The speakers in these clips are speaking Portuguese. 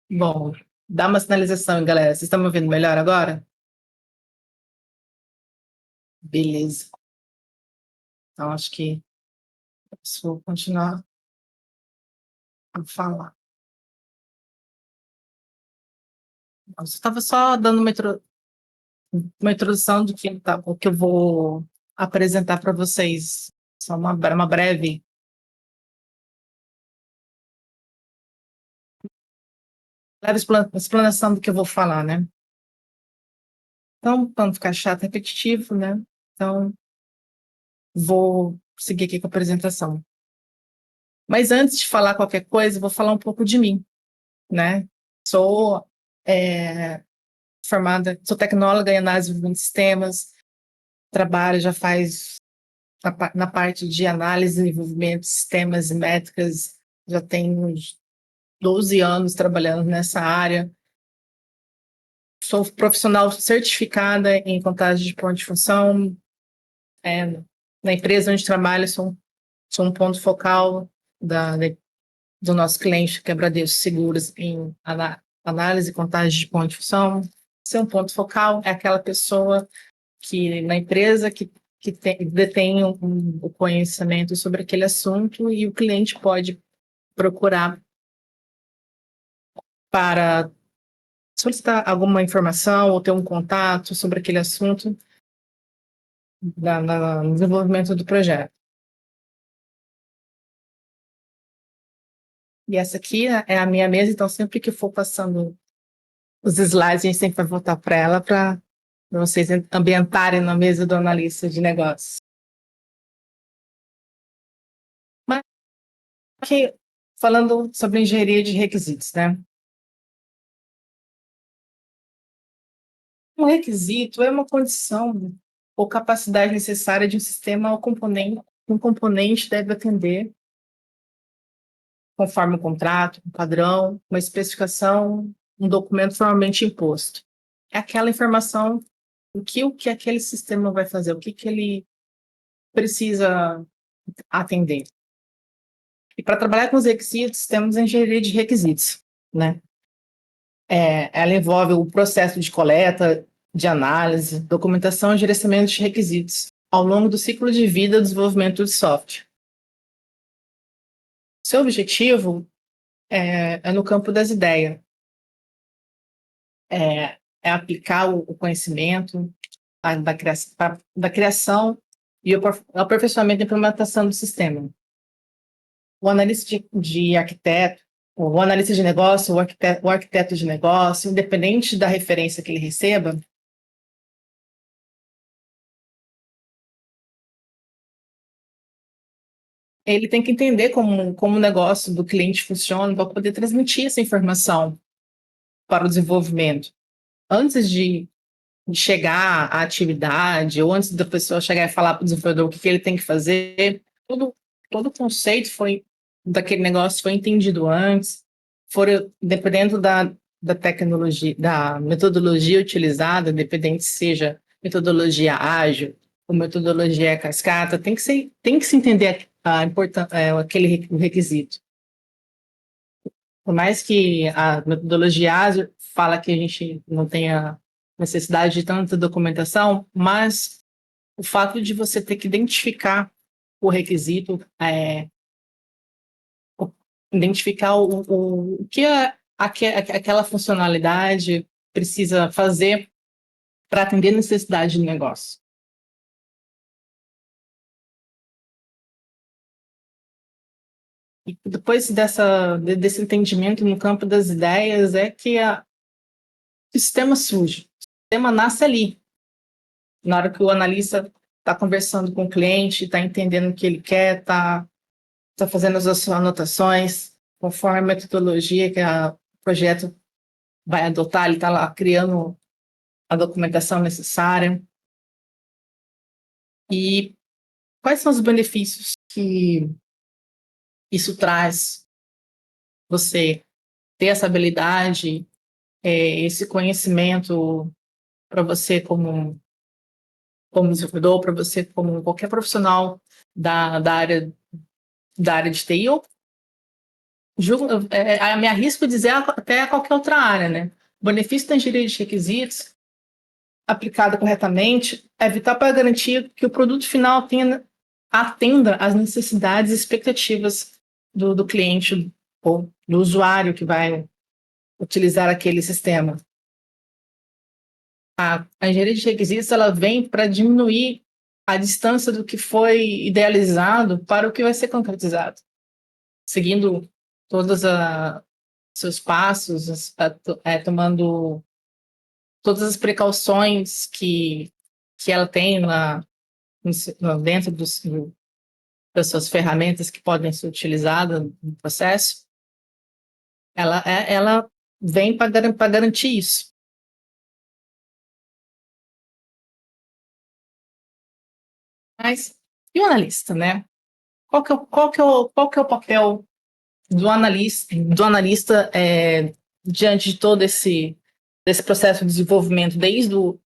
Bom, dá uma sinalização, galera. Vocês estão me ouvindo melhor agora? Beleza. Então, acho que se vou continuar a falar. Eu estava só dando uma introdução do que, o que eu vou apresentar para vocês. Só uma breve explanação do que eu vou falar, né? Então, para não ficar chato, repetitivo, né? Então, vou seguir aqui com a apresentação. Mas antes de falar qualquer coisa, eu vou falar um pouco de mim, né? Sou é, sou tecnóloga em análise de desenvolvimento de sistemas, trabalho já faz na parte de análise e desenvolvimento de sistemas e métricas, já tenho uns 12 anos trabalhando nessa área. Sou profissional certificada em contagem de ponto de função. Na empresa onde trabalho, sou um ponto focal do nosso cliente, que é Bradesco Seguros, em análise e contagem de ponto de função. Ser um ponto focal é aquela pessoa que na empresa detém o conhecimento sobre aquele assunto e o cliente pode procurar para solicitar alguma informação ou ter um contato sobre aquele assunto no desenvolvimento do projeto. E essa aqui é a minha mesa, então sempre que for passando os slides, a gente sempre vai voltar para ela para vocês ambientarem na mesa do analista de negócios. Mas aqui, falando sobre engenharia de requisitos, né? Um requisito é uma condição ou capacidade necessária de um sistema ou componente, um componente deve atender conforme o contrato, um padrão, uma especificação, um documento formalmente imposto. É aquela informação, o que aquele sistema vai fazer, o que ele precisa atender. E para trabalhar com os requisitos, temos a engenharia de requisitos, né? Ela envolve o processo de coleta, de análise, documentação e gerenciamento de requisitos ao longo do ciclo de vida do desenvolvimento de software. Seu objetivo é no campo das ideias, é aplicar o conhecimento da criação e o aperfeiçoamento e implementação do sistema. O analista de arquiteto, o analista de negócio, o arquiteto de negócio, independente da referência que ele receba, ele tem que entender como o negócio do cliente funciona para poder transmitir essa informação para o desenvolvimento. Antes de chegar à atividade, ou antes da pessoa chegar e falar para o desenvolvedor o que ele tem que fazer, todo o conceito daquele negócio foi entendido antes, dependendo da tecnologia, da metodologia utilizada, independente seja metodologia ágil ou metodologia cascata, tem que se entender o requisito. Por mais que a metodologia ágil fala que a gente não tenha necessidade de tanta documentação, mas o fato de você ter que identificar o requisito, identificar o que aquela funcionalidade precisa fazer para atender a necessidade de negócio. E depois desse entendimento no campo das ideias é que o sistema surge. O sistema nasce ali, na hora que o analista está conversando com o cliente, está entendendo o que ele quer, está fazendo as suas anotações, conforme a metodologia que o projeto vai adotar, ele está lá criando a documentação necessária. E quais são os benefícios que isso traz? Você ter essa habilidade, esse conhecimento para você como desenvolvedor, para você como qualquer profissional da área de TI, ou me arrisco a dizer até a qualquer outra área, né? O benefício da engenharia de requisitos, aplicada corretamente, é vital para garantir que o produto final atenda às necessidades e expectativas do cliente ou do usuário que vai utilizar aquele sistema. A engenharia de requisitos ela vem para diminuir a distância do que foi idealizado para o que vai ser concretizado, seguindo todos os seus passos, tomando todas as precauções que ela tem dentro das suas ferramentas que podem ser utilizadas no processo, ela vem para garantir isso. Mas e o analista, né? Qual que é o papel do analista diante de todo desse processo de desenvolvimento, desde do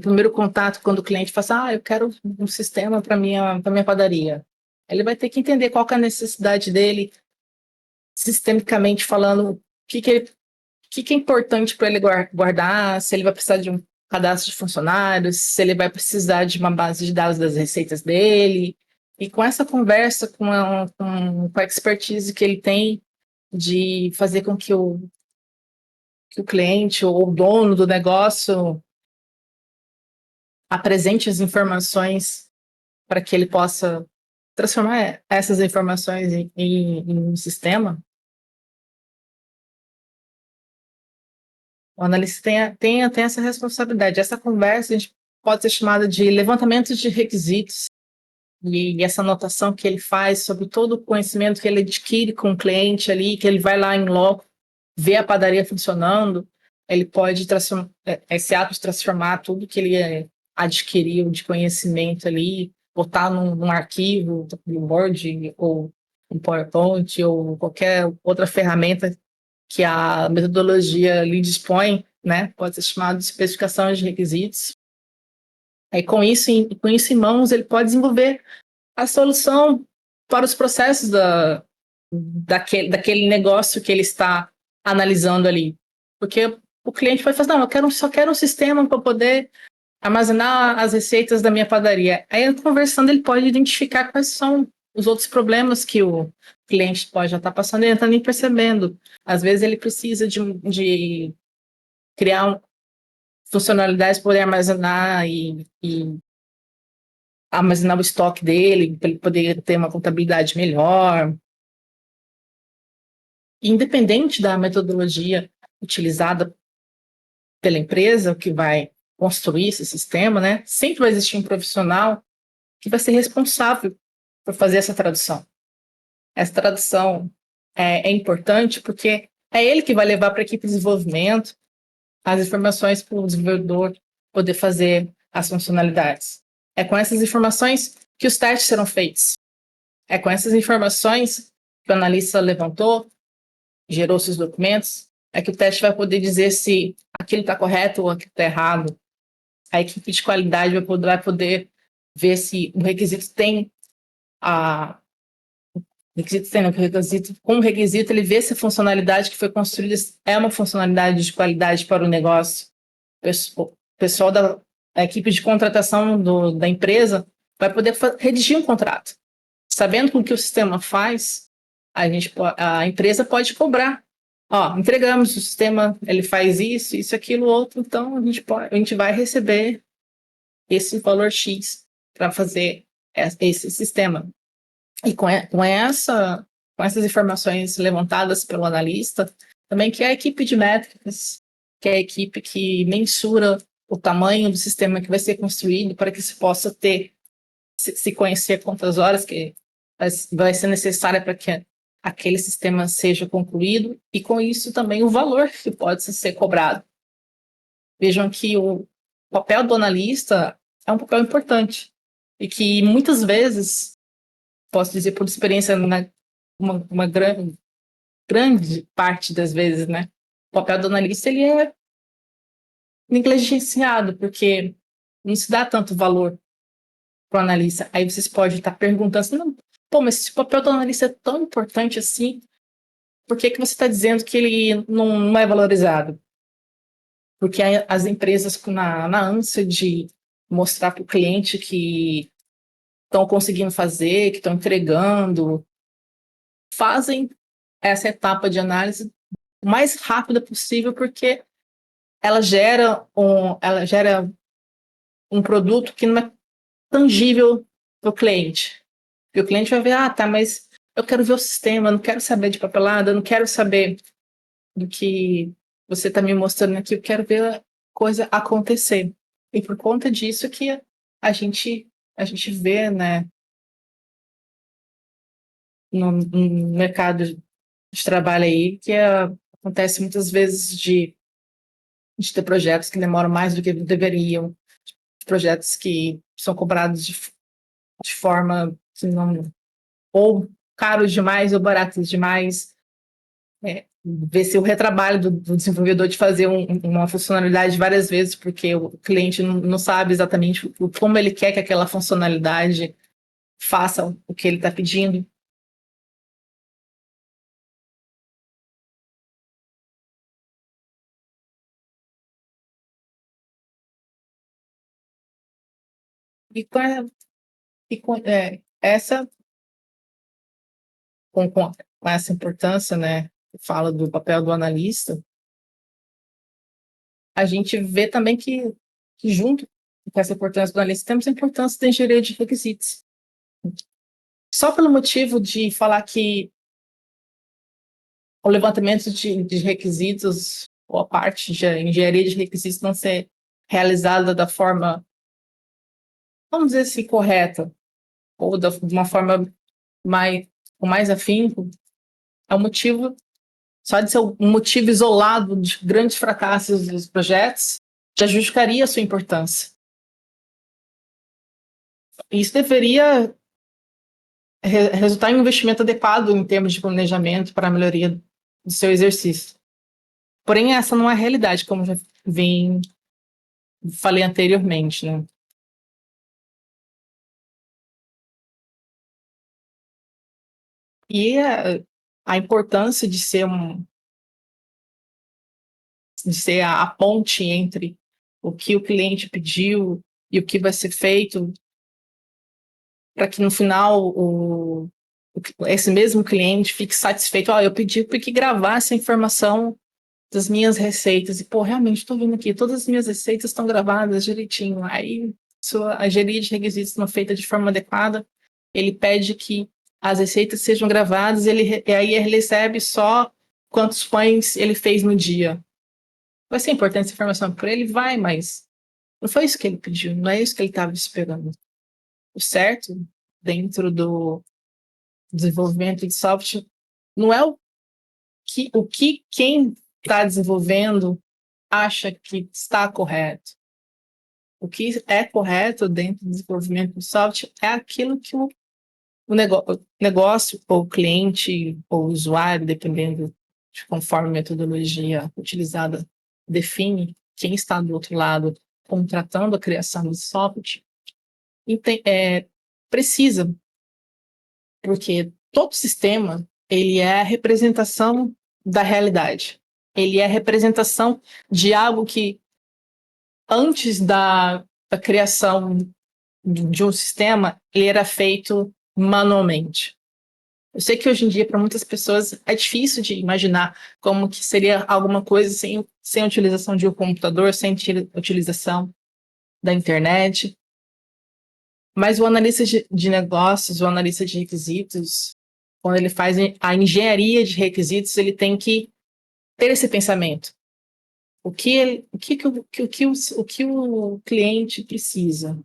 primeiro contato, quando o cliente fala assim, eu quero um sistema para minha padaria. Ele vai ter que entender qual que é a necessidade dele, sistemicamente falando, o que é importante para ele guardar, se ele vai precisar de um cadastro de funcionários, se ele vai precisar de uma base de dados das receitas dele. E com essa conversa, com a expertise que ele tem de fazer com que o cliente ou o dono do negócio apresente as informações para que ele possa transformar essas informações em um sistema, o analista tem essa responsabilidade. Essa conversa a gente pode ser chamada de levantamento de requisitos, e essa anotação que ele faz sobre todo o conhecimento que ele adquire com o cliente ali, que ele vai lá em loco, vê a padaria funcionando, ele pode esse ato de transformar tudo que ele adquiriu de conhecimento ali, botar num arquivo, no Word, ou um PowerPoint, ou qualquer outra ferramenta que a metodologia lhe dispõe, né? Pode ser chamado de especificação de requisitos. Aí, com isso em mãos, ele pode desenvolver a solução para os processos daquele negócio que ele está analisando ali. Porque o cliente vai falar, não, só quero um sistema para poder armazenar as receitas da minha padaria. Aí, conversando, ele pode identificar quais são os outros problemas que o cliente pode já estar passando e ele não está nem percebendo. Às vezes, ele precisa de criar funcionalidades para poder e armazenar o estoque dele, para ele poder ter uma contabilidade melhor. Independente da metodologia utilizada pela empresa que vai construir esse sistema, né, sempre vai existir um profissional que vai ser responsável por fazer essa tradução. Essa tradução é importante porque é ele que vai levar para a equipe de desenvolvimento as informações para o desenvolvedor poder fazer as funcionalidades. É com essas informações que os testes serão feitos. É com essas informações que o analista levantou, gerou seus documentos, é que o teste vai poder dizer se aquilo está correto ou aquilo está errado. A equipe de qualidade vai poder ver se o requisito tem com o requisito ele vê se a funcionalidade que foi construída é uma funcionalidade de qualidade para o negócio. O pessoal da equipe de contratação da empresa vai poder redigir um contrato. Sabendo com o que o sistema faz, a empresa pode cobrar. Entregamos o sistema, ele faz isso, aquilo, outro, então a gente vai receber esse valor X para fazer esse sistema. E com essas informações levantadas pelo analista, também que é a equipe de métricas, que é a equipe que mensura o tamanho do sistema que vai ser construído para que se possa se conhecer quantas horas que vai ser necessária para que aquele sistema seja concluído e, com isso, também o valor que pode ser cobrado. Vejam que o papel do analista é um papel importante e que, muitas vezes, posso dizer por experiência, uma grande parte das vezes, né, o papel do analista ele é negligenciado, porque não se dá tanto valor para o analista. Aí vocês podem estar perguntando assim, não, mas se o papel do analista é tão importante assim, por que você está dizendo que ele não é valorizado? Porque as empresas, na ânsia de mostrar para o cliente que estão conseguindo fazer, que estão entregando, fazem essa etapa de análise o mais rápida possível, porque ela gera um produto que não é tangível para o cliente. E o cliente vai ver, tá, mas eu quero ver o sistema, eu não quero saber de papelada, eu não quero saber do que você está me mostrando aqui, eu quero ver a coisa acontecer. E por conta disso que a gente, a gente vê, né, no mercado de trabalho aí, que acontece muitas vezes de ter projetos que demoram mais do que deveriam, projetos que são cobrados de forma que não, ou caros demais ou baratos demais. Ver se o retrabalho do desenvolvedor de fazer uma funcionalidade várias vezes, porque o cliente não sabe exatamente como ele quer que aquela funcionalidade faça o que ele está pedindo. E essa, com essa importância, né, fala do papel do analista, a gente vê também que junto com essa importância do analista, temos a importância da engenharia de requisitos. Só pelo motivo de falar que o levantamento de requisitos, ou a parte de engenharia de requisitos não ser realizada da forma, vamos dizer assim, correta, ou de uma forma mais, com mais afinco, é um motivo, só de ser um motivo isolado de grandes fracassos dos projetos, já justificaria a sua importância. Isso deveria resultar em um investimento adequado em termos de planejamento para a melhoria do seu exercício. Porém, essa não é a realidade, como já falei anteriormente, né? E a importância de ser a ponte entre o que o cliente pediu e o que vai ser feito, para que no final esse mesmo cliente fique satisfeito. Eu pedi para que gravasse a informação das minhas receitas. E, pô, realmente, estou vendo aqui, todas as minhas receitas estão gravadas direitinho. Aí, se a engenharia de requisitos não é feita de forma adequada, ele pede que as receitas sejam gravadas, e aí ele recebe só quantos pães ele fez no dia. Vai ser importante essa informação para ele? Vai, mas não foi isso que ele pediu, não é isso que ele estava esperando. O certo, dentro do desenvolvimento de software, não é o que quem está desenvolvendo acha que está correto. O que é correto dentro do desenvolvimento de software é aquilo que o negócio, ou o cliente, ou o usuário, dependendo de conforme a metodologia utilizada, define quem está do outro lado contratando a criação do software, precisa, porque todo sistema ele é a representação da realidade. Ele é a representação de algo que, antes da criação de um sistema, ele era feito manualmente. Eu sei que hoje em dia, para muitas pessoas, é difícil de imaginar como que seria alguma coisa sem a utilização de um computador, sem utilização da internet. Mas o analista de negócios, o analista de requisitos, quando ele faz a engenharia de requisitos, ele tem que ter esse pensamento. O que o cliente precisa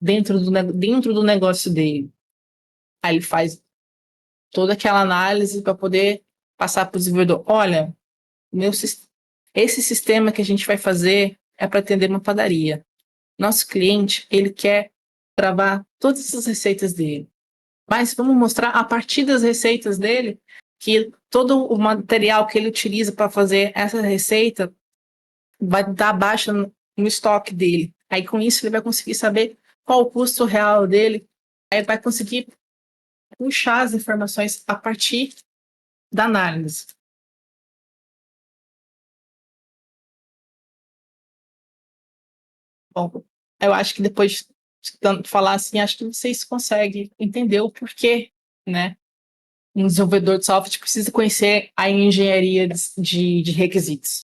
dentro do negócio dele? Aí ele faz toda aquela análise para poder passar para o desenvolvedor. Olha, esse sistema que a gente vai fazer é para atender uma padaria. Nosso cliente, ele quer gravar todas as receitas dele. Mas vamos mostrar, a partir das receitas dele, que todo o material que ele utiliza para fazer essa receita vai dar baixa no estoque dele. Aí, com isso, ele vai conseguir saber qual o custo real dele. Aí vai conseguir puxar as informações a partir da análise. Bom, eu acho que depois de tanto falar assim, acho que vocês conseguem entender o porquê, né? Um desenvolvedor de software precisa conhecer a engenharia de requisitos.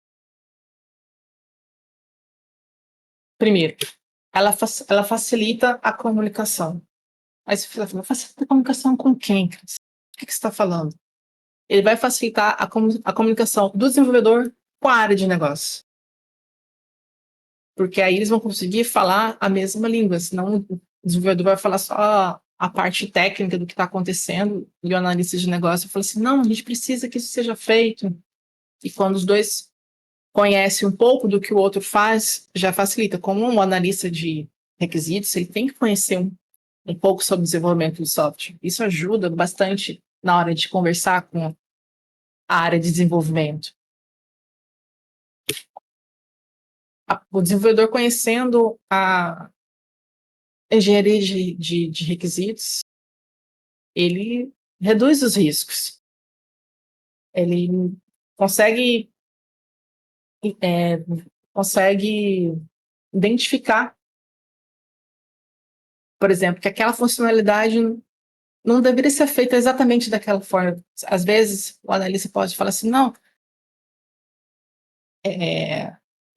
Primeiro, ela facilita a comunicação. Aí você fala, facilita a comunicação com quem? O que você está falando? Ele vai facilitar a comunicação do desenvolvedor com a área de negócio. Porque aí eles vão conseguir falar a mesma língua, senão o desenvolvedor vai falar só a parte técnica do que está acontecendo, e o analista de negócio fala assim, não, a gente precisa que isso seja feito. E quando os dois conhecem um pouco do que o outro faz, já facilita. Como um analista de requisitos, ele tem que conhecer um pouco sobre o desenvolvimento do software. Isso ajuda bastante na hora de conversar com a área de desenvolvimento. O desenvolvedor conhecendo a engenharia de requisitos, ele reduz os riscos. Ele consegue, é, consegue identificar, por exemplo, que aquela funcionalidade não deveria ser feita exatamente daquela forma. Às vezes, o analista pode falar assim, não,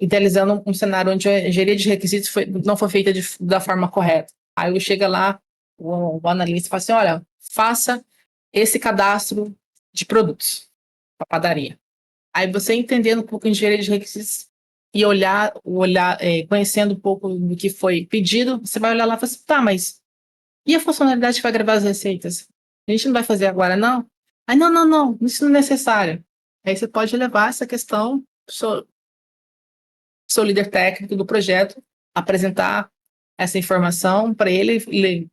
idealizando um cenário onde a engenharia de requisitos não foi feita da forma correta. Aí chega lá, o analista fala assim, olha, faça esse cadastro de produtos para padaria. Aí você entendendo um pouco de engenharia de requisitos e conhecendo um pouco do que foi pedido, você vai olhar lá e falar assim, tá, mas e a funcionalidade que vai gravar as receitas? A gente não vai fazer agora, não? Aí, não, não, não, isso não é necessário. Aí você pode levar essa questão pro seu líder técnico do projeto, apresentar essa informação para ele,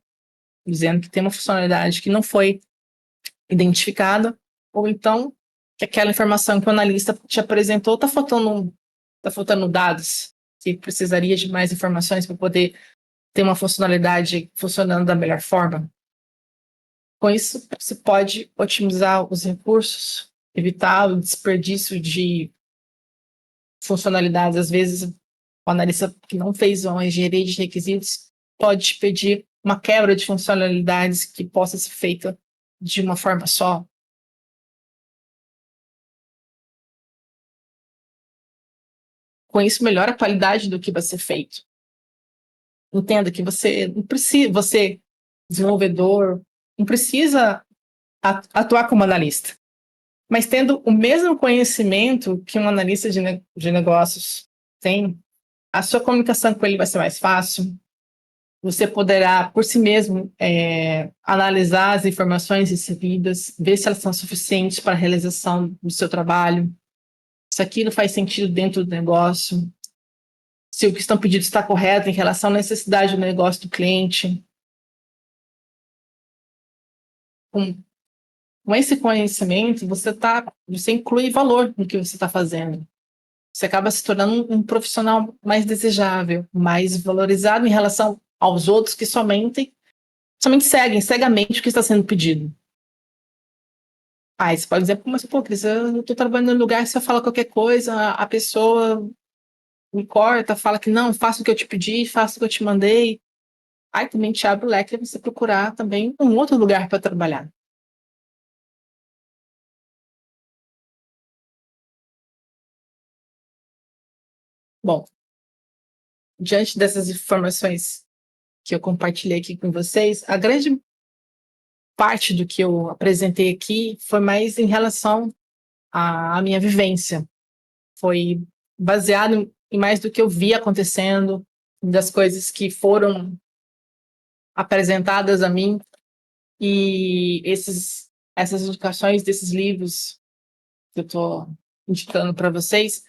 dizendo que tem uma funcionalidade que não foi identificada, ou então que aquela informação que o analista te apresentou tá faltando dados, que precisaria de mais informações para poder ter uma funcionalidade funcionando da melhor forma. Com isso, você pode otimizar os recursos, evitar o desperdício de funcionalidades. Às vezes, o analista que não fez uma engenharia de requisitos pode te pedir uma quebra de funcionalidades que possa ser feita de uma forma só. Com isso, melhora a qualidade do que vai ser feito. Entenda que você não precisa, você, desenvolvedor, não precisa atuar como analista. Mas tendo o mesmo conhecimento que um analista de negócios tem, a sua comunicação com ele vai ser mais fácil. Você poderá, por si mesmo, analisar as informações recebidas, ver se elas são suficientes para a realização do seu trabalho, se aquilo faz sentido dentro do negócio, se o que estão pedindo está correto em relação à necessidade do negócio do cliente. Com, com esse conhecimento, você inclui valor no que você está fazendo. Você acaba se tornando um profissional mais desejável, mais valorizado em relação aos outros que somente seguem cegamente o que está sendo pedido. Aí você pode dizer, mas pô, Cris, eu estou trabalhando num lugar que se eu falar qualquer coisa, a pessoa me corta, fala que não, faça o que eu te pedi, faça o que eu te mandei. Aí também te abre o leque para você procurar também um outro lugar para trabalhar. Bom, diante dessas informações que eu compartilhei aqui com vocês, a grande parte do que eu apresentei aqui foi mais em relação à minha vivência. Foi baseado em mais do que eu vi acontecendo, das coisas que foram apresentadas a mim e essas indicações desses livros que eu estou indicando para vocês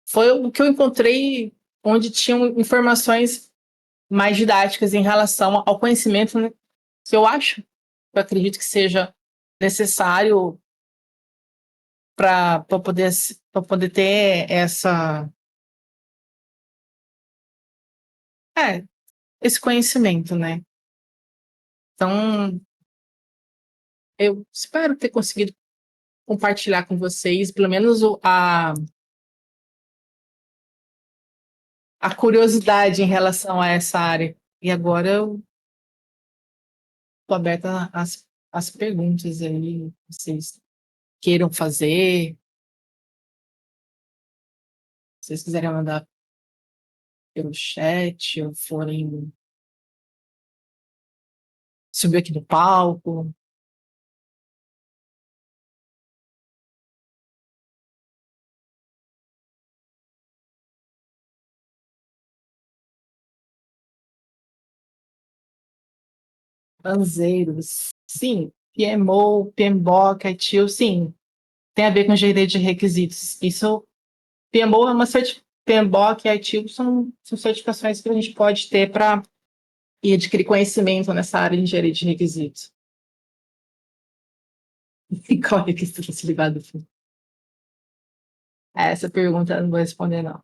foi o que eu encontrei onde tinham informações mais didáticas em relação ao conhecimento, né, que eu acredito que seja necessário para poder ter é, esse conhecimento, né? Então, eu espero ter conseguido compartilhar com vocês, pelo menos a curiosidade em relação a essa área. E agora eu estou aberta às perguntas aí, que vocês queiram fazer, se vocês quiserem mandar pelo chat, ou forem subir aqui no palco. Banzeiros, sim. PMO, PMBOK, ITIL, sim. Tem a ver com engenharia de requisitos. Isso, PMO é uma certificação. PMBOK e ITIL são certificações que a gente pode ter para adquirir conhecimento nessa área de engenharia de requisitos. Qual é que você está se ligado? Essa pergunta eu não vou responder, não.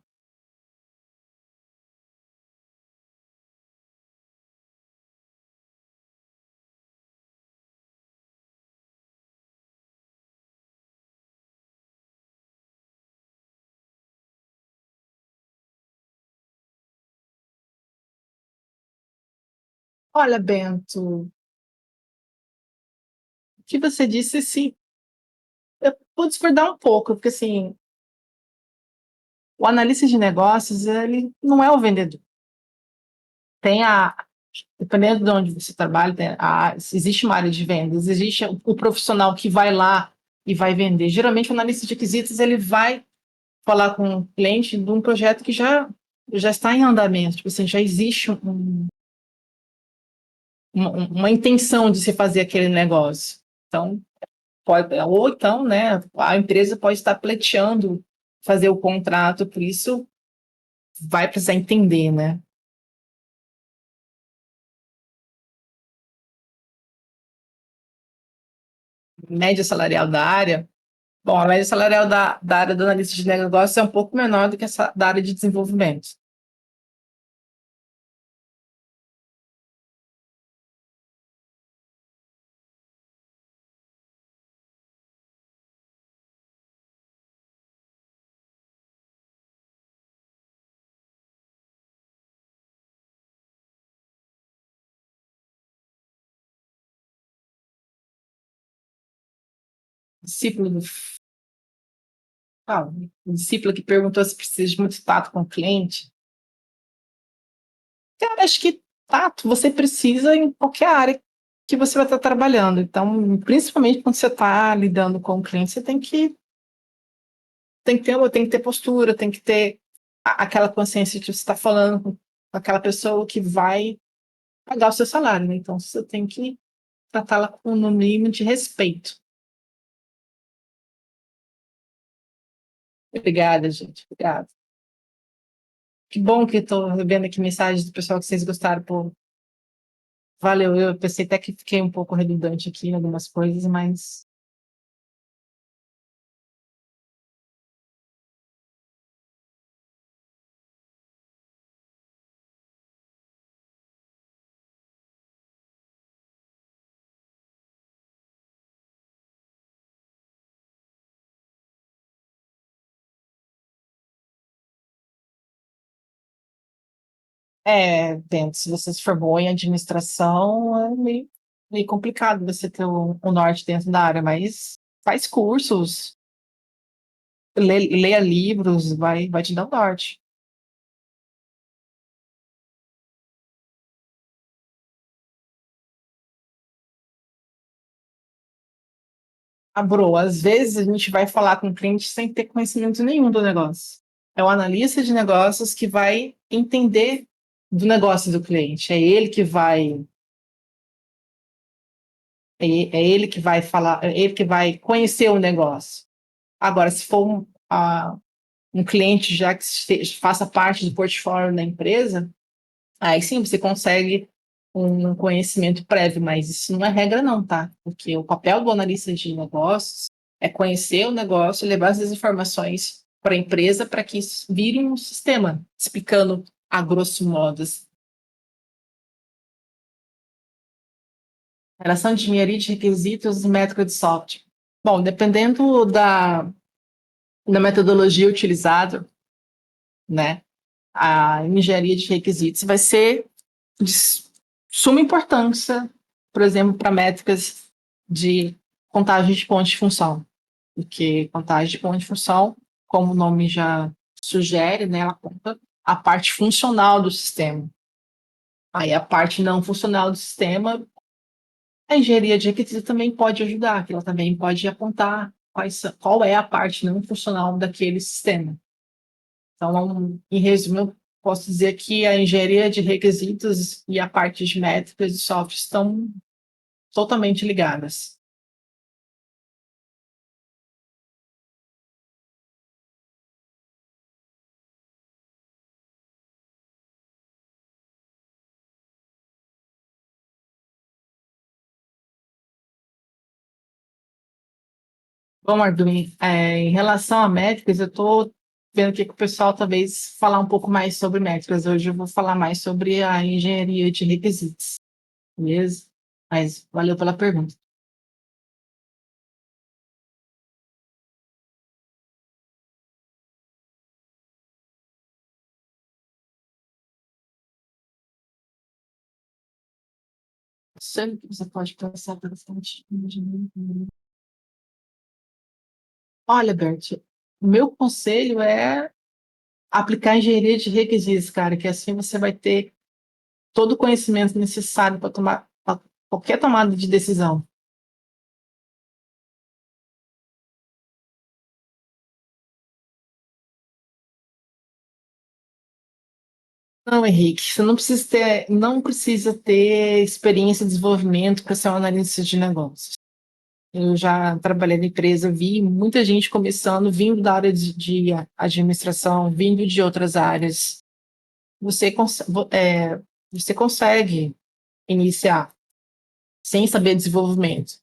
Olha, Bento, o que você disse, sim, eu vou discordar um pouco, porque assim, o analista de negócios, ele não é o vendedor. Tem dependendo de onde você trabalha, existe uma área de vendas, existe o profissional que vai lá e vai vender. Geralmente, o analista de requisitos, ele vai falar com o cliente de um projeto que já está em andamento, tipo assim, já existe uma intenção de se fazer aquele negócio. Então, ou então, né, a empresa pode estar pleiteando fazer o contrato, por isso vai precisar entender, né? Média salarial da área. Bom, a média salarial da área do analista de negócio é um pouco menor do que essa da área de desenvolvimento. Discípulo do. Ah, o discípulo que perguntou se precisa de muito tato com o cliente. Cara, acho que tato você precisa em qualquer área que você vai estar trabalhando. Então, principalmente quando você está lidando com o cliente, você tem que ter postura, tem que ter aquela consciência de que você está falando com aquela pessoa que vai pagar o seu salário, né? Então, você tem que tratá-la com no mínimo de respeito. Obrigada, gente. Obrigada. Que bom que estou recebendo aqui mensagens do pessoal que vocês gostaram. Pô, valeu. Eu pensei até que fiquei um pouco redundante aqui em algumas coisas, mas dentro, se você se formou em administração, é meio complicado você ter o norte dentro da área, mas faz cursos, leia livros, vai te dar o norte. Ah, bro, às vezes a gente vai falar com o cliente sem ter conhecimento nenhum do negócio. É o analista de negócios que vai entender do negócio do cliente. É ele que vai falar, é ele que vai conhecer o negócio. Agora, se for um cliente já que faça parte do portfólio da empresa, aí sim você consegue um conhecimento prévio, mas isso não é regra não, tá? Porque o papel do analista de negócios é conhecer o negócio e levar essas informações para a empresa para que isso vire um sistema, explicando a grosso modo. Relação de engenharia de requisitos e método de software. Bom, dependendo da metodologia utilizada, né, a engenharia de requisitos vai ser de suma importância, por exemplo, para métricas de contagem de pontos de função, porque contagem de pontos de função, como o nome já sugere, né, ela conta a parte funcional do sistema. Aí a parte não funcional do sistema, a engenharia de requisitos também pode ajudar, que ela também pode apontar qual é a parte não funcional daquele sistema. Então, em resumo, eu posso dizer que a engenharia de requisitos e a parte de métricas de software estão totalmente ligadas. Bom, Arduino, em relação a métricas, eu estou vendo aqui que o pessoal talvez falar um pouco mais sobre métricas. Hoje eu vou falar mais sobre a engenharia de requisitos, beleza? Mas valeu pela pergunta. Sempre que você pode pensar bastante. Olha, Bert, o meu conselho é aplicar engenharia de requisitos, cara, que assim você vai ter todo o conhecimento necessário para tomar pra qualquer tomada de decisão. Não, Henrique, você não precisa ter experiência de desenvolvimento para ser um analista de negócios. Eu já trabalhei na empresa, vi muita gente começando, vindo da área de administração, vindo de outras áreas. Você consegue iniciar sem saber desenvolvimento.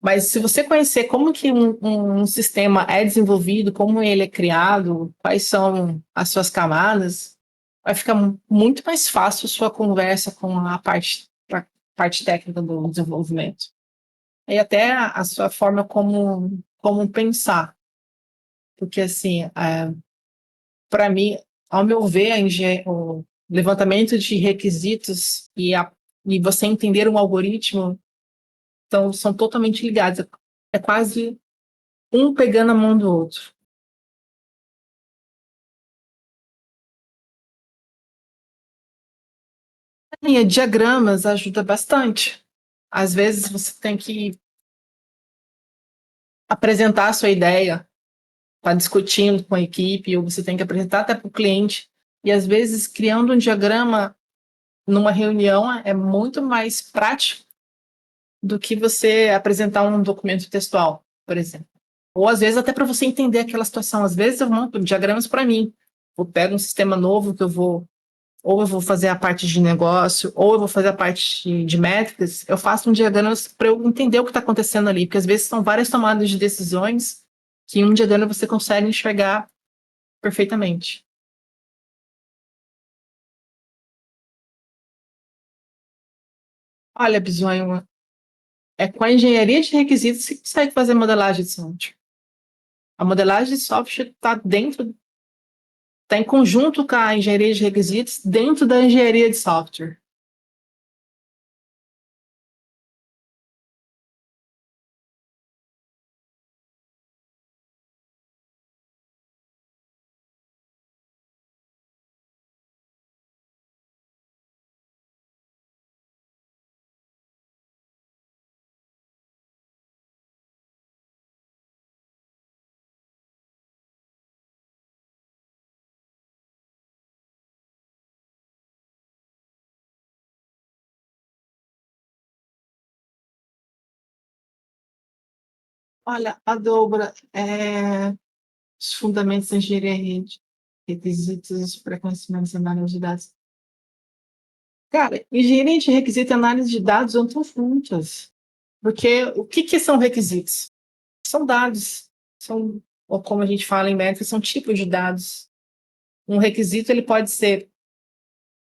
Mas se você conhecer como que um sistema é desenvolvido, como ele é criado, quais são as suas camadas, vai ficar muito mais fácil a sua conversa com a parte técnica do desenvolvimento. E até a sua forma como pensar. Porque, assim, para mim, ao meu ver, o levantamento de requisitos e você entender um algoritmo, então, são totalmente ligados. É quase um pegando a mão do outro. E diagramas ajuda bastante. Às vezes você tem que apresentar a sua ideia, está discutindo com a equipe, ou você tem que apresentar até para o cliente. E às vezes criando um diagrama numa reunião é muito mais prático do que você apresentar um documento textual, por exemplo. Ou às vezes até para você entender aquela situação. Às vezes eu monto diagramas para mim. Eu pego um sistema novo que eu vou ou eu vou fazer a parte de negócio, ou eu vou fazer a parte de métricas, eu faço um diagrama para eu entender o que está acontecendo ali, porque às vezes são várias tomadas de decisões que em um diagrama você consegue enxergar perfeitamente. Olha, Bisonho, é com a engenharia de requisitos que você consegue fazer modelagem de software. A modelagem de software está em conjunto com a engenharia de requisitos dentro da engenharia de software. Olha, a dobra os fundamentos da engenharia de requisitos para conhecimentos e análise de dados. Cara, engenharia de requisito e análise de dados andam juntas. Porque o que são requisitos? São dados. Ou como a gente fala em métrica, são tipos de dados. Um requisito ele pode ser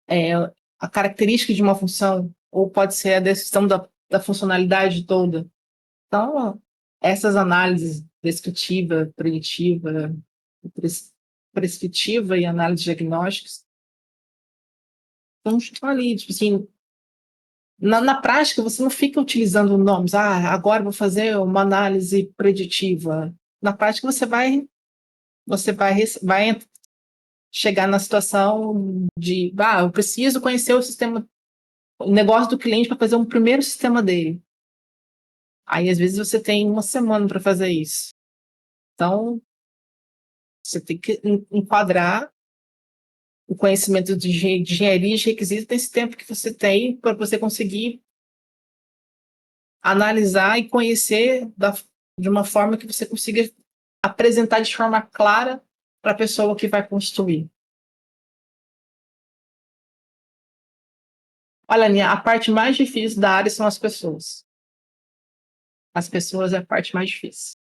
é, a característica de uma função, ou pode ser a descrição da funcionalidade toda. Então, essas análises descritiva, preditiva, prescritiva e análise diagnósticos estão ali, tipo assim, na prática você não fica utilizando nomes, agora vou fazer uma análise preditiva. Na prática vai chegar na situação de, eu preciso conhecer o sistema, o negócio do cliente para fazer um primeiro sistema dele. Aí, às vezes, você tem uma semana para fazer isso. Então, você tem que enquadrar o conhecimento de engenharia de requisitos nesse tempo que você tem para você conseguir analisar e conhecer de uma forma que você consiga apresentar de forma clara para a pessoa que vai construir. Olha, Aninha, a parte mais difícil da área são as pessoas. As pessoas é a parte mais difícil.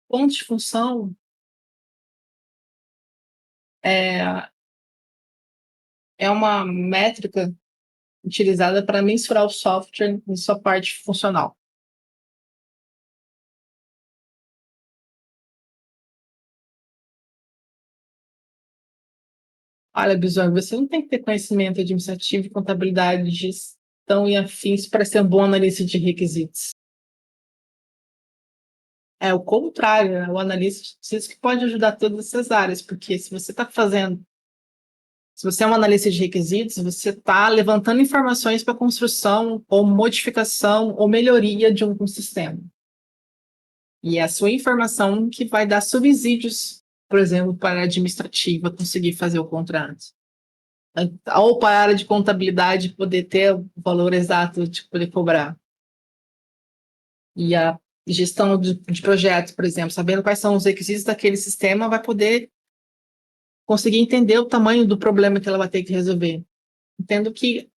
Ponto de função é, é uma métrica utilizada para mensurar o software em sua parte funcional. Olha, Bisogno, você não tem que ter conhecimento administrativo, contabilidade, gestão e afins para ser um bom analista de requisitos. É o contrário, né? O analista de requisitos que pode ajudar todas essas áreas, porque se você é um analista de requisitos, você está levantando informações para construção ou modificação ou melhoria de um sistema. E é a sua informação que vai dar subsídios, por exemplo, para a administrativa conseguir fazer o contrato. Ou para a área de contabilidade poder ter o valor exato de poder cobrar. E a gestão de projetos, por exemplo, sabendo quais são os requisitos daquele sistema, vai poder conseguir entender o tamanho do problema que ela vai ter que resolver. Entendo que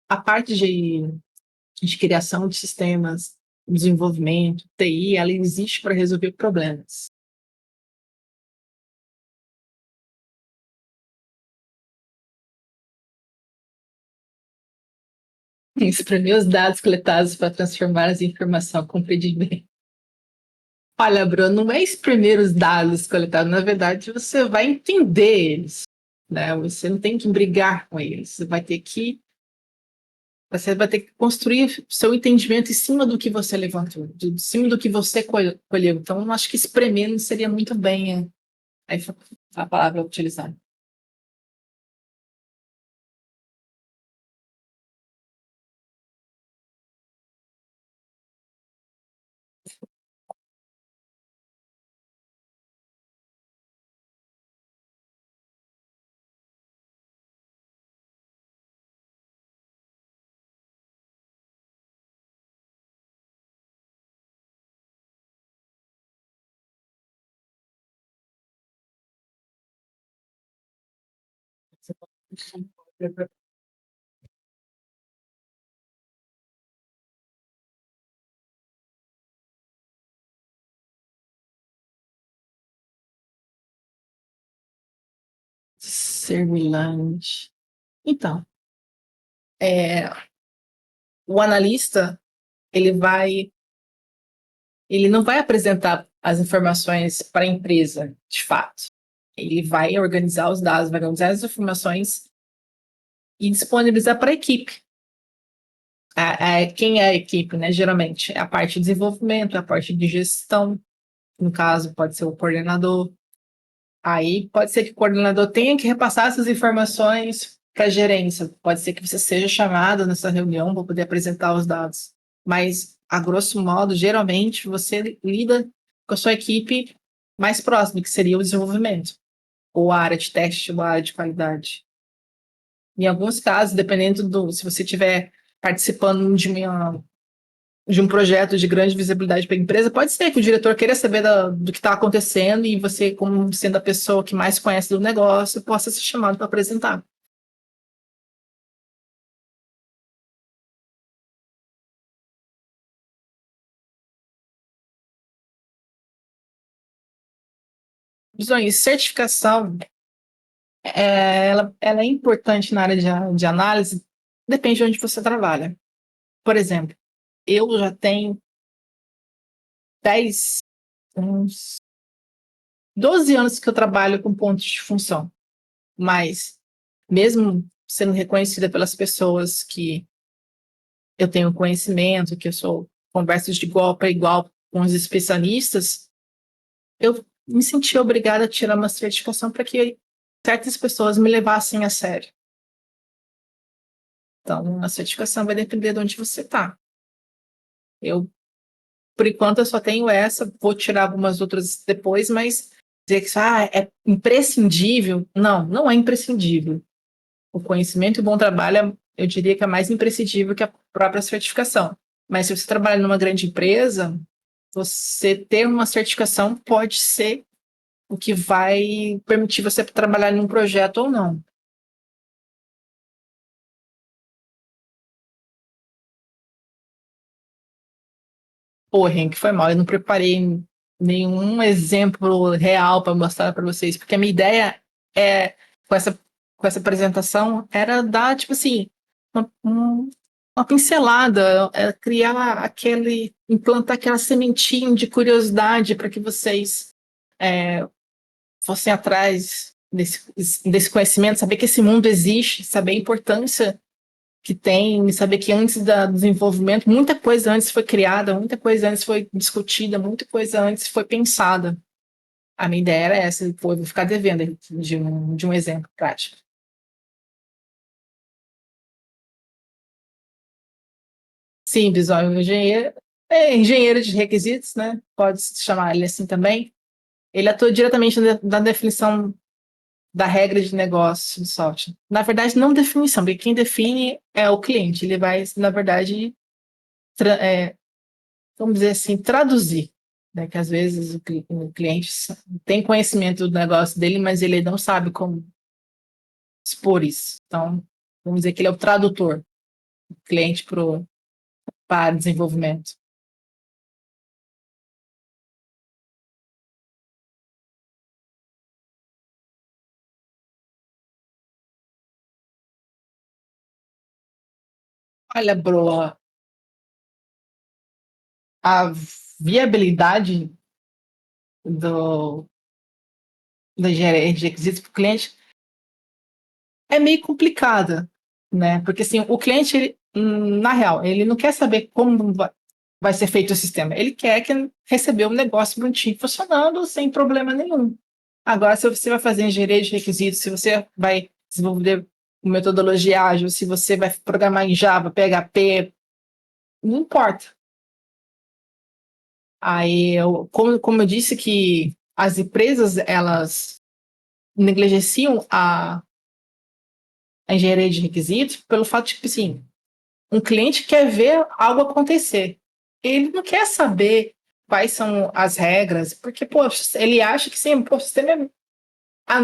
a parte de criação de sistemas, desenvolvimento, TI, ela existe para resolver problemas. Exprimir os dados coletados para transformar as informações compreendíveis. Olha, Bruno, não é exprimir os dados coletados, na verdade, você vai entender eles, né? Você não tem que brigar com eles, você vai ter que construir seu entendimento em cima do que você levantou, em cima do que você colheu. Então, eu acho que espremer não seria muito bem a palavra utilizada. Servilante. Então, é, o analista, ele vai, ele não vai apresentar as informações para a empresa, de fato. Ele vai organizar os dados, vai organizar as informações e disponibilizar para a equipe. Quem é a equipe, né? Geralmente é a parte de desenvolvimento, a parte de gestão, no caso, pode ser o coordenador. Aí pode ser que o coordenador tenha que repassar essas informações para a gerência. Pode ser que você seja chamado nessa reunião para poder apresentar os dados. Mas, a grosso modo, geralmente você lida com a sua equipe mais próxima, que seria o desenvolvimento, ou a área de teste, ou a área de qualidade. Em alguns casos, dependendo se você estiver participando de um projeto de grande visibilidade para a empresa, pode ser que o diretor queira saber do que está acontecendo e você, como sendo a pessoa que mais conhece do negócio, possa ser chamado para apresentar. Visões, certificação, ela é importante na área de análise, depende de onde você trabalha. Por exemplo, eu já tenho 10, uns 12 anos que eu trabalho com pontos de função, mas mesmo sendo reconhecida pelas pessoas que eu tenho conhecimento, que eu sou converso de igual para igual com os especialistas, eu me senti obrigada a tirar uma certificação para que certas pessoas me levassem a sério. Então, a certificação vai depender de onde você está. Eu, por enquanto, eu só tenho essa, vou tirar algumas outras depois, mas dizer que é imprescindível, não, não é imprescindível. O conhecimento e o bom trabalho, eu diria que é mais imprescindível que a própria certificação. Mas se você trabalha numa grande empresa, você ter uma certificação pode ser o que vai permitir você trabalhar em um projeto ou não. Pô, Henrique, foi mal, eu não preparei nenhum exemplo real para mostrar para vocês, porque a minha ideia é, com essa, com essa apresentação, era dar, tipo assim, uma pincelada, criar implantar aquela sementinha de curiosidade para que vocês fossem atrás desse conhecimento, saber que esse mundo existe, saber a importância que tem, saber que antes do desenvolvimento, muita coisa antes foi criada, muita coisa antes foi discutida, muita coisa antes foi pensada. A minha ideia era essa, pô, eu vou ficar devendo de um exemplo prático. Sim, visual engenheiro, engenheiro de requisitos, né? Pode se chamar ele assim também. Ele atua diretamente na definição da regra de negócio do software. Na verdade, não definição, porque quem define é o cliente. Ele vai, na verdade, vamos dizer assim, traduzir. Né? Que às vezes o cliente tem conhecimento do negócio dele, mas ele não sabe como expor isso. Então, vamos dizer que ele é o tradutor, do cliente para desenvolvimento. Olha, Bro, a viabilidade do, da engenharia de requisitos para o cliente é meio complicada, né? Porque assim, o cliente, na real, ele não quer saber como vai ser feito o sistema. Ele quer receber um negócio bonitinho funcionando sem problema nenhum. Agora, se você vai fazer engenharia de requisitos, se você vai desenvolver metodologia ágil, se você vai programar em Java, PHP, não importa. Aí, como eu disse que as empresas, elas negligenciam a engenharia de requisitos pelo fato de que, assim, um cliente quer ver algo acontecer. Ele não quer saber quais são as regras, porque, pô, ele acha que sim, pô, o sistema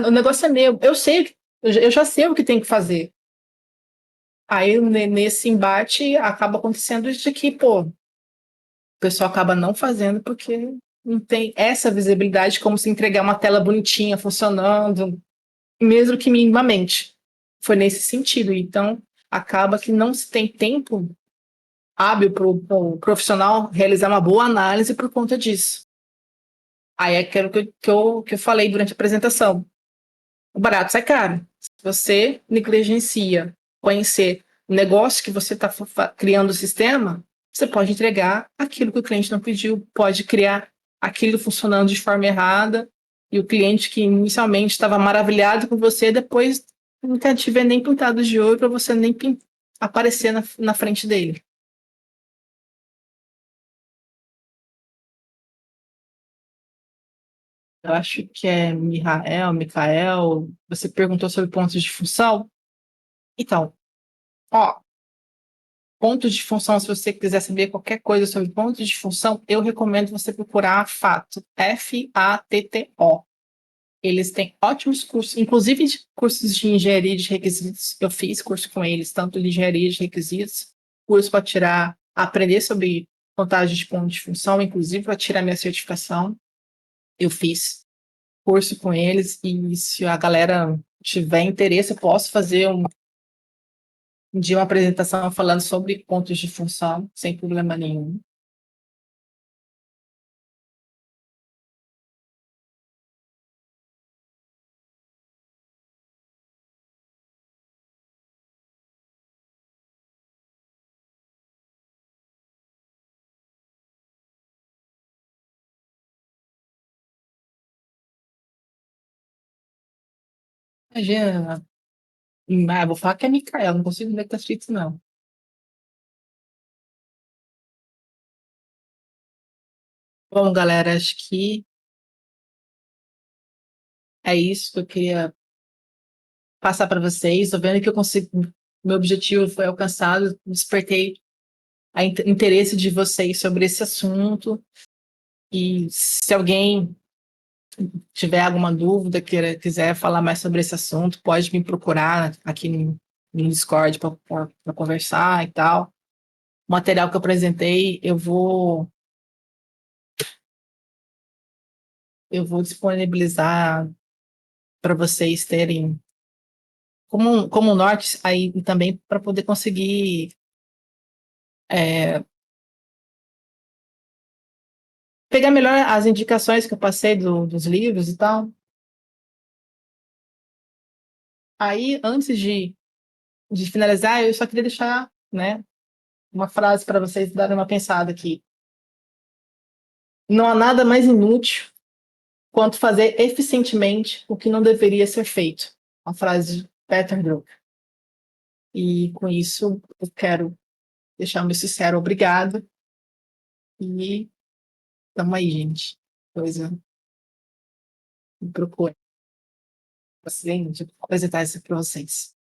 o negócio é meu. Eu já sei o que tem que fazer. Aí, nesse embate, acaba acontecendo de que, pô, o pessoal acaba não fazendo porque não tem essa visibilidade como se entregar uma tela bonitinha, funcionando, mesmo que minimamente. Foi nesse sentido. Então, acaba que não se tem tempo hábil para o profissional realizar uma boa análise por conta disso. Aí é aquilo que eu falei durante a apresentação. O barato sai caro. Se você negligencia conhecer o negócio que você está criando o sistema, você pode entregar aquilo que o cliente não pediu, pode criar aquilo funcionando de forma errada, e o cliente que inicialmente estava maravilhado com você, depois não quer te ver nem pintado de ouro para você nem aparecer na frente dele. Eu acho que é Micael, você perguntou sobre pontos de função. Então, ó, pontos de função, se você quiser saber qualquer coisa sobre pontos de função, eu recomendo você procurar a Fato, FATTO. Eles têm ótimos cursos, inclusive cursos de engenharia de requisitos. Eu fiz curso com eles, tanto de engenharia de requisitos, curso para tirar, aprender sobre contagem de pontos de função, inclusive para tirar minha certificação. Eu fiz. curso com eles e se a galera tiver interesse, eu posso fazer um dia uma apresentação falando sobre pontos de função, sem problema nenhum. Imagina, eu vou falar que é Micael, não consigo ler que tá escrito, não. Bom, galera, acho que é isso que eu queria passar para vocês. Estou vendo que eu consigo, meu objetivo foi alcançado, despertei interesse de vocês sobre esse assunto. E se alguém tiver alguma dúvida, quiser falar mais sobre esse assunto, pode me procurar aqui no Discord para conversar e tal. O material que eu apresentei, eu vou disponibilizar para vocês terem como um norte aí e também para poder conseguir é, pegar melhor as indicações que eu passei dos livros e tal. Aí, antes de finalizar, eu só queria deixar, né, uma frase para vocês darem uma pensada aqui. Não há nada mais inútil quanto fazer eficientemente o que não deveria ser feito. Uma frase de Peter Drucker. E com isso, eu quero deixar o meu sincero obrigado e tamo aí, gente. Coisa, me procure. Assim, de apresentar isso para vocês.